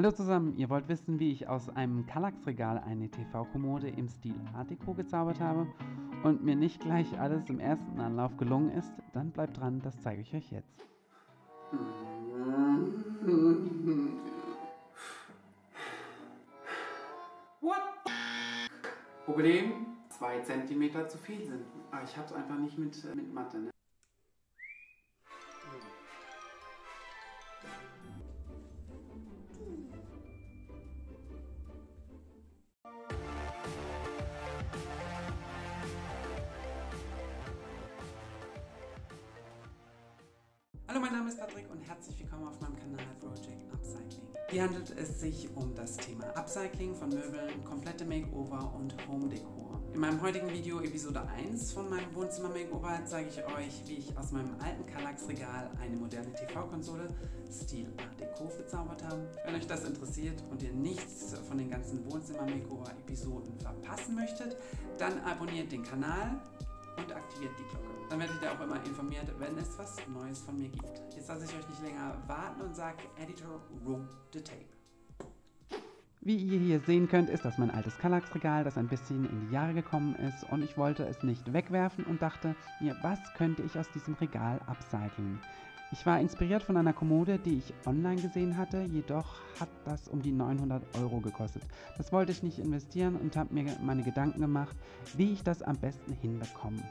Hallo zusammen, ihr wollt wissen, wie ich aus einem Kallax-Regal eine TV-Kommode im Stil Art Deco gezaubert habe und mir nicht gleich alles im ersten Anlauf gelungen ist? Dann bleibt dran, das zeige ich euch jetzt. What? Problem? 2 cm zu viel sind. Aber ich hab's einfach nicht mit Mathe, ne? Hallo, mein Name ist Patrick und herzlich willkommen auf meinem Kanal Project Upcycling. Hier handelt es sich um das Thema Upcycling von Möbeln, komplette Makeover und Home Decor. In meinem heutigen Video, Episode 1 von meinem Wohnzimmer Makeover, zeige ich euch, wie ich aus meinem alten Kallax-Regal eine moderne TV-Konsole Stil Art Deco bezaubert habe. Wenn euch das interessiert und ihr nichts von den ganzen Wohnzimmer Makeover-Episoden verpassen möchtet, dann abonniert den Kanal und aktiviert die Glocke. Dann werdet ihr auch immer informiert, wenn es was Neues von mir gibt. Jetzt lasse ich euch nicht länger warten und sage Editor, roll the tape. Wie ihr hier sehen könnt, ist das mein altes Kallax-Regal, das ein bisschen in die Jahre gekommen ist, und ich wollte es nicht wegwerfen und dachte mir, was könnte ich aus diesem Regal upcyclen? Ich war inspiriert von einer Kommode, die ich online gesehen hatte, jedoch hat das um die 900 € gekostet. Das wollte ich nicht investieren und habe mir meine Gedanken gemacht, wie ich das am besten hinbekomme.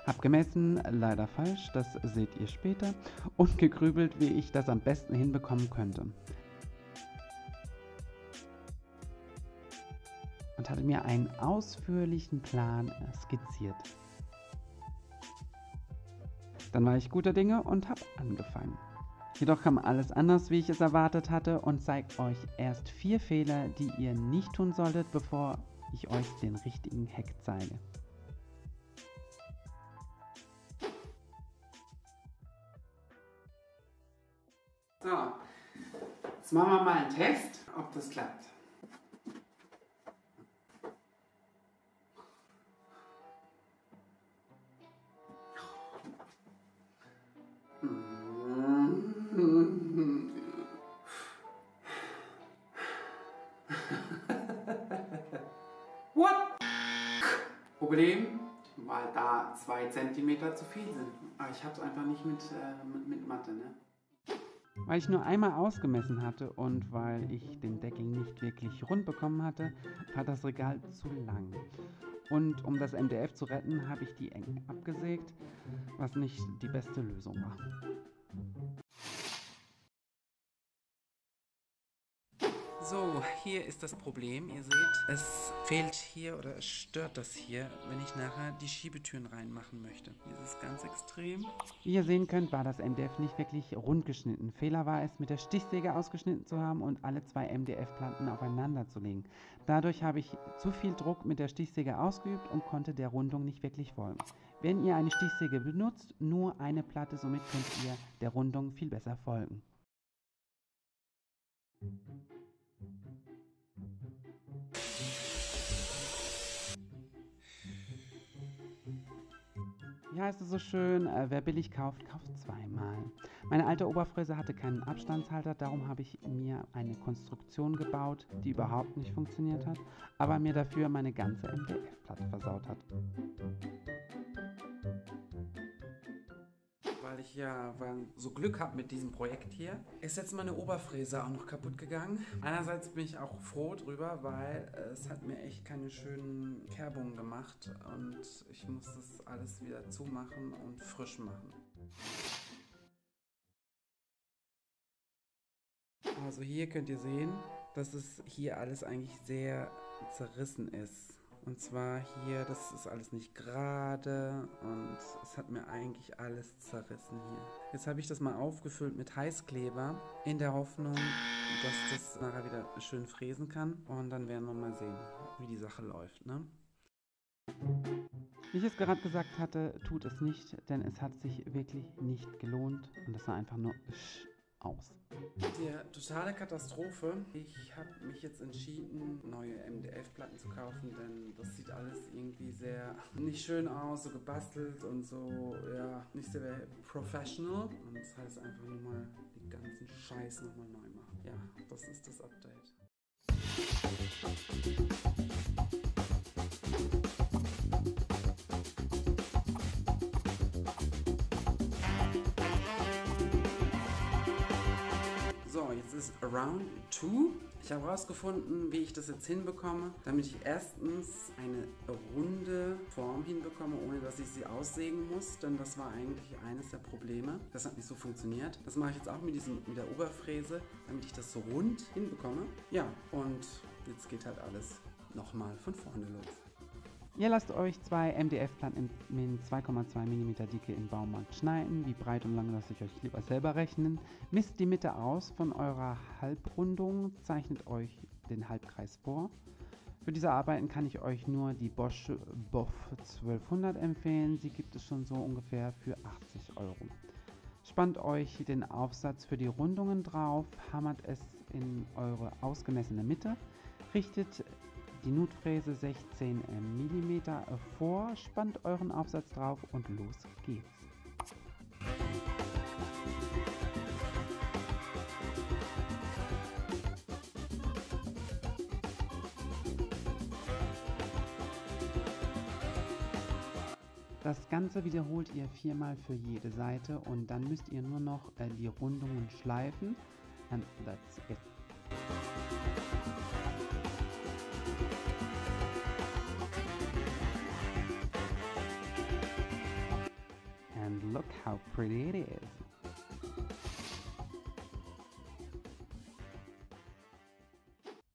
Hab gemessen, leider falsch, das seht ihr später, und gegrübelt, wie ich das am besten hinbekommen könnte. Und hatte mir einen ausführlichen Plan skizziert. Dann war ich guter Dinge und habe angefangen. Jedoch kam alles anders, wie ich es erwartet hatte, und zeige euch erst 4 Fehler, die ihr nicht tun solltet, bevor ich euch den richtigen Hack zeige. So, jetzt machen wir mal einen Test, ob das klappt. What? Problem? Weil da 2 cm zu viel sind. Aber ich habe es einfach nicht mit Mathe, ne? Weil ich nur einmal ausgemessen hatte und weil ich den Deckel nicht wirklich rund bekommen hatte, war das Regal zu lang. Und um das MDF zu retten, habe ich die Ecken abgesägt, was nicht die beste Lösung war. So, hier ist das Problem. Ihr seht, es fehlt hier oder es stört das hier, wenn ich nachher die Schiebetüren reinmachen möchte. Hier ist es ganz extrem. Wie ihr sehen könnt, war das MDF nicht wirklich rund geschnitten. Fehler war es, mit der Stichsäge ausgeschnitten zu haben und alle 2 MDF-Platten aufeinander zu legen. Dadurch habe ich zu viel Druck mit der Stichsäge ausgeübt und konnte der Rundung nicht wirklich folgen. Wenn ihr eine Stichsäge benutzt, nur eine Platte, somit könnt ihr der Rundung viel besser folgen. Wie heißt es so schön, wer billig kauft, kauft zweimal. Meine alte Oberfräse hatte keinen Abstandshalter, darum habe ich mir eine Konstruktion gebaut, die überhaupt nicht funktioniert hat, aber mir dafür meine ganze MDF-Platte versaut hat. Weil ich ja so Glück habe mit diesem Projekt hier, ist jetzt meine Oberfräse auch noch kaputt gegangen. Einerseits bin ich auch froh drüber, weil es hat mir echt keine schönen Kerbungen gemacht und ich muss das alles wieder zumachen und frisch machen. Also hier könnt ihr sehen, dass es hier alles eigentlich sehr zerrissen ist. Und zwar hier, das ist alles nicht gerade und es hat mir eigentlich alles zerrissen hier. Jetzt habe ich das mal aufgefüllt mit Heißkleber in der Hoffnung, dass das nachher wieder schön fräsen kann. Und dann werden wir mal sehen, wie die Sache läuft, ne? Wie ich es gerade gesagt hatte, tut es nicht, denn es hat sich wirklich nicht gelohnt und es sah einfach nur aus. Die totale Katastrophe. Ich habe mich jetzt entschieden, neue MDF-Platten zu kaufen, denn das sieht alles irgendwie sehr nicht schön aus, so gebastelt und so, ja, nicht sehr professional. Und das heißt einfach nur mal den ganzen Scheiß nochmal neu machen. ja, das ist das Update. So, jetzt ist Round 2. Ich habe herausgefunden, wie ich das jetzt hinbekomme, damit ich erstens eine runde Form hinbekomme, ohne dass ich sie aussägen muss, denn das war eigentlich eines der Probleme. Das hat nicht so funktioniert. Das mache ich jetzt auch mit der Oberfräse, damit ich das so rund hinbekomme. Ja, und jetzt geht halt alles nochmal von vorne los. Ihr lasst euch zwei MDF-Platten mit 2,2 mm Dicke im Baumarkt schneiden. Wie breit und lang lasst ihr euch lieber selber rechnen. Misst die Mitte aus von eurer Halbrundung, zeichnet euch den Halbkreis vor. Für diese Arbeiten kann ich euch nur die Bosch BOF 1200 empfehlen. Sie gibt es schon so ungefähr für 80 €. Spannt euch den Aufsatz für die Rundungen drauf, hammert es in eure ausgemessene Mitte, richtet die Nutfräse 16 mm vor, spannt euren Aufsatz drauf und los geht's. Das Ganze wiederholt ihr 4-mal für jede Seite und dann müsst ihr nur noch die Rundungen schleifen. And that's it. And look how pretty it is.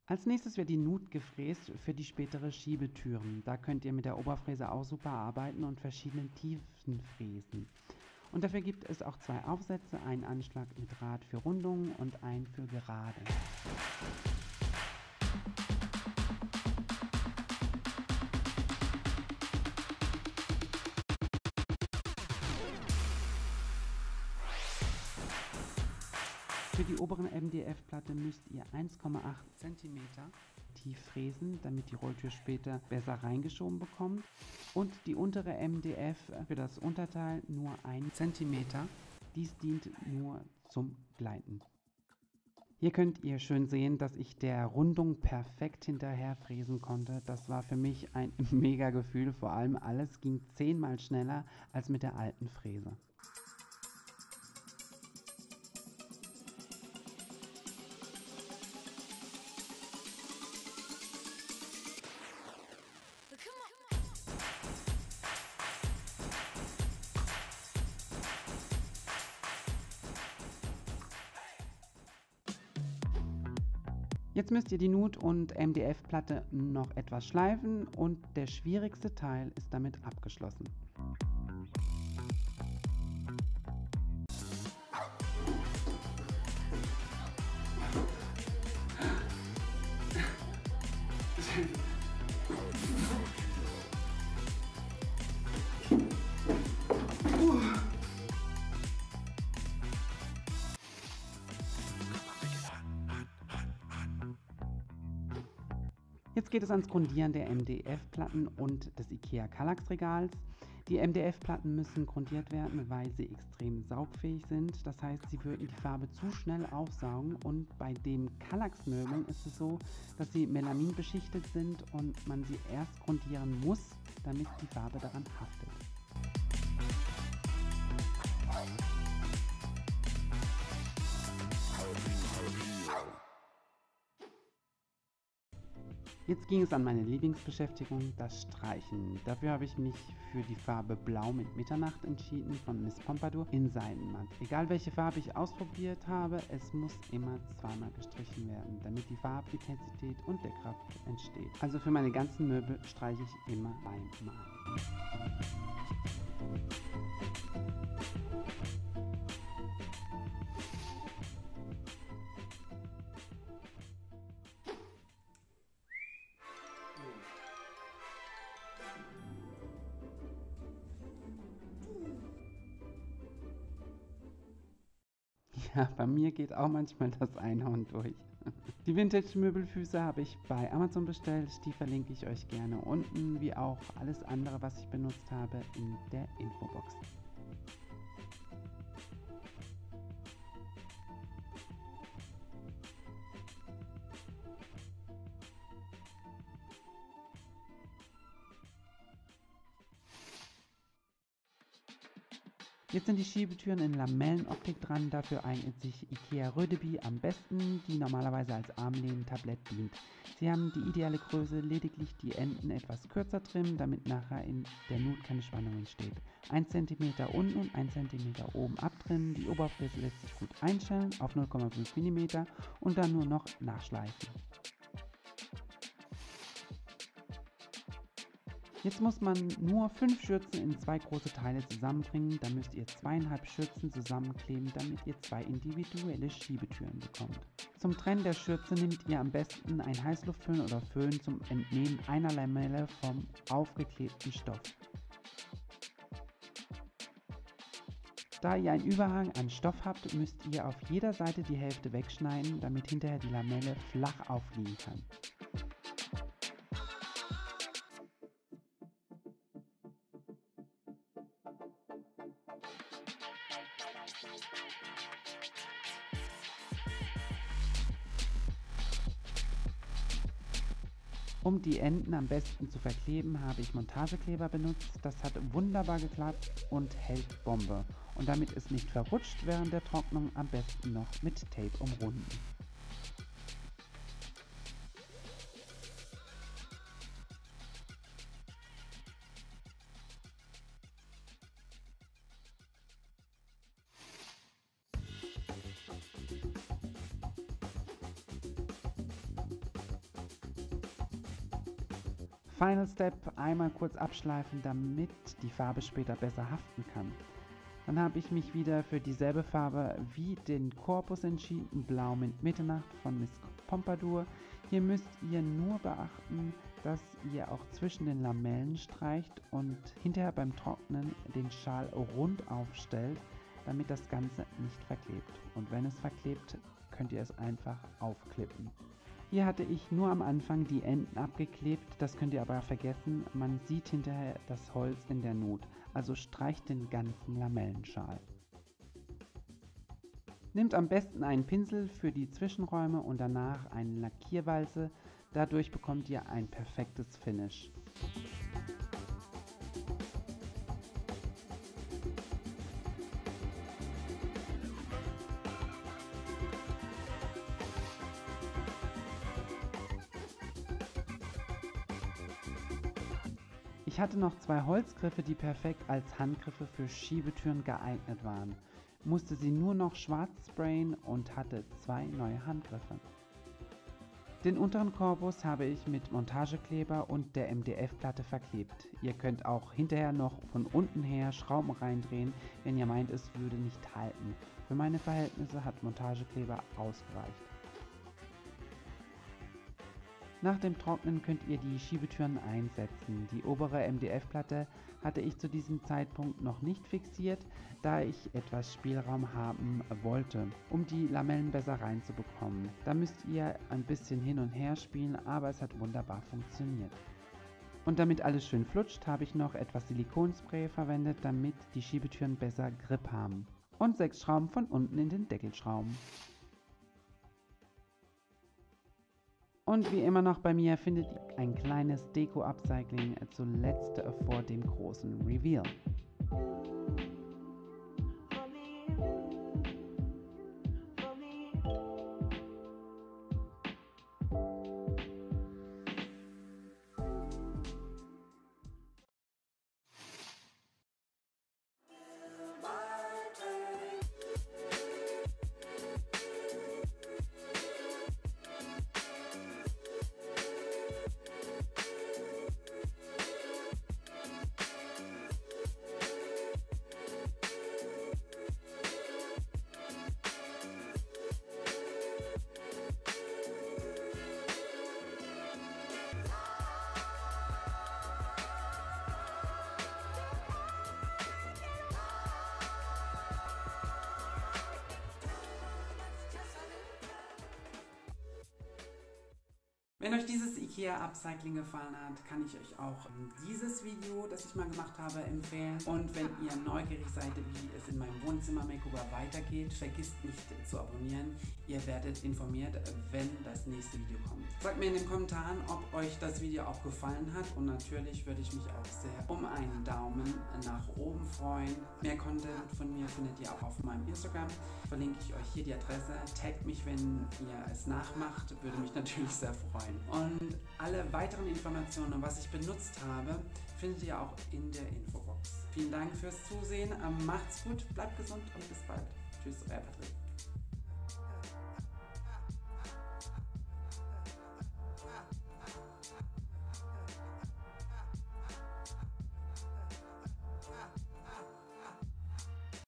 Als nächstes wird die Nut gefräst für die spätere Schiebetüren. Da könnt ihr mit der Oberfräse auch super arbeiten und verschiedenen Tiefen fräsen. Und dafür gibt es auch zwei Aufsätze, einen Anschlag mit Rad für Rundungen und einen für Gerade. Für die oberen MDF-Platte müsst ihr 1,8 cm tief fräsen, damit die Rolltür später besser reingeschoben bekommt. Und die untere MDF für das Unterteil nur 1 cm. Dies dient nur zum Gleiten. Hier könnt ihr schön sehen, dass ich der Rundung perfekt hinterher fräsen konnte. Das war für mich ein mega Gefühl, vor allem alles ging 10-mal schneller als mit der alten Fräse. Jetzt müsst ihr die Nut- und MDF-Platte noch etwas schleifen und der schwierigste Teil ist damit abgeschlossen. Jetzt geht es ans Grundieren der MDF-Platten und des IKEA Kallax-Regals. Die MDF-Platten müssen grundiert werden, weil sie extrem saugfähig sind. Das heißt, sie würden die Farbe zu schnell aufsaugen. Und bei den Kallax-Möbeln ist es so, dass sie melaminbeschichtet sind und man sie erst grundieren muss, damit die Farbe daran haftet. Jetzt ging es an meine Lieblingsbeschäftigung, das Streichen. Dafür habe ich mich für die Farbe Blau mit Mitternacht entschieden von Miss Pompadour in Seidenmatt. Egal welche Farbe ich ausprobiert habe, es muss immer zweimal gestrichen werden, damit die Farbintensität und der Kraft entsteht. Also für meine ganzen Möbel streiche ich immer einmal. Ja, bei mir geht auch manchmal das Einhorn durch. Die Vintage-Möbelfüße habe ich bei Amazon bestellt, die verlinke ich euch gerne unten, wie auch alles andere, was ich benutzt habe, in der Infobox. Jetzt sind die Schiebetüren in Lamellenoptik dran, dafür eignet sich IKEA Rödeby am besten, die normalerweise als Armlehnen-Tablett dient. Sie haben die ideale Größe, lediglich die Enden etwas kürzer trimmen, damit nachher in der Nut keine Spannung entsteht. 1 cm unten und 1 cm oben abtrimmen, die Oberfläche lässt sich gut einstellen auf 0,5 mm und dann nur noch nachschleifen. Jetzt muss man nur 5 Schürzen in 2 große Teile zusammenbringen, dann müsst ihr 2,5 Schürzen zusammenkleben, damit ihr 2 individuelle Schiebetüren bekommt. Zum Trennen der Schürze nehmt ihr am besten ein Heißluftföhn oder Föhn zum Entnehmen einer Lamelle vom aufgeklebten Stoff. Da ihr einen Überhang an Stoff habt, müsst ihr auf jeder Seite die Hälfte wegschneiden, damit hinterher die Lamelle flach aufliegen kann. Um die Enden am besten zu verkleben, habe ich Montagekleber benutzt. Das hat wunderbar geklappt und hält Bombe. Und damit es nicht verrutscht während der Trocknung, am besten noch mit Tape umrunden. Final Step, einmal kurz abschleifen, damit die Farbe später besser haften kann. Dann habe ich mich wieder für dieselbe Farbe wie den Korpus entschieden, Blau mit Mitternacht von Miss Pompadour. Hier müsst ihr nur beachten, dass ihr auch zwischen den Lamellen streicht und hinterher beim Trocknen den Schal rund aufstellt, damit das Ganze nicht verklebt. Und wenn es verklebt, könnt ihr es einfach aufklippen. Hier hatte ich nur am Anfang die Enden abgeklebt, das könnt ihr aber vergessen, man sieht hinterher das Holz in der Nut, also streicht den ganzen Lamellenschal. Nehmt am besten einen Pinsel für die Zwischenräume und danach eine Lackierwalze, dadurch bekommt ihr ein perfektes Finish. Ich hatte noch 2 Holzgriffe, die perfekt als Handgriffe für Schiebetüren geeignet waren. Musste sie nur noch schwarz sprayen und hatte 2 neue Handgriffe. Den unteren Korpus habe ich mit Montagekleber und der MDF-Platte verklebt. Ihr könnt auch hinterher noch von unten her Schrauben reindrehen, wenn ihr meint, es würde nicht halten. Für meine Verhältnisse hat Montagekleber ausgereicht. Nach dem Trocknen könnt ihr die Schiebetüren einsetzen. Die obere MDF-Platte hatte ich zu diesem Zeitpunkt noch nicht fixiert, da ich etwas Spielraum haben wollte, um die Lamellen besser reinzubekommen. Da müsst ihr ein bisschen hin und her spielen, aber es hat wunderbar funktioniert. Und damit alles schön flutscht, habe ich noch etwas Silikonspray verwendet, damit die Schiebetüren besser Grip haben. Und 6 Schrauben von unten in den Deckel schrauben. Und wie immer noch bei mir findet ihr ein kleines Deko-Upcycling zuletzt vor dem großen Reveal. Wenn euch dieses IKEA Upcycling gefallen hat, kann ich euch auch dieses Video, das ich mal gemacht habe, empfehlen. Und wenn ihr neugierig seid, wie es in meinem Wohnzimmer-Makeover weitergeht, vergisst nicht zu abonnieren. Ihr werdet informiert, wenn das nächste Video kommt. Sagt mir in den Kommentaren, ob euch das Video auch gefallen hat. Und natürlich würde ich mich auch sehr um einen Daumen nach oben freuen. Mehr Content von mir findet ihr auch auf meinem Instagram. Verlinke ich euch hier die Adresse. Taggt mich, wenn ihr es nachmacht. Würde mich natürlich sehr freuen. Und alle weiteren Informationen, was ich benutzt habe, findet ihr auch in der Infobox. Vielen Dank fürs Zusehen. Macht's gut, bleibt gesund und bis bald. Tschüss, euer Patrick.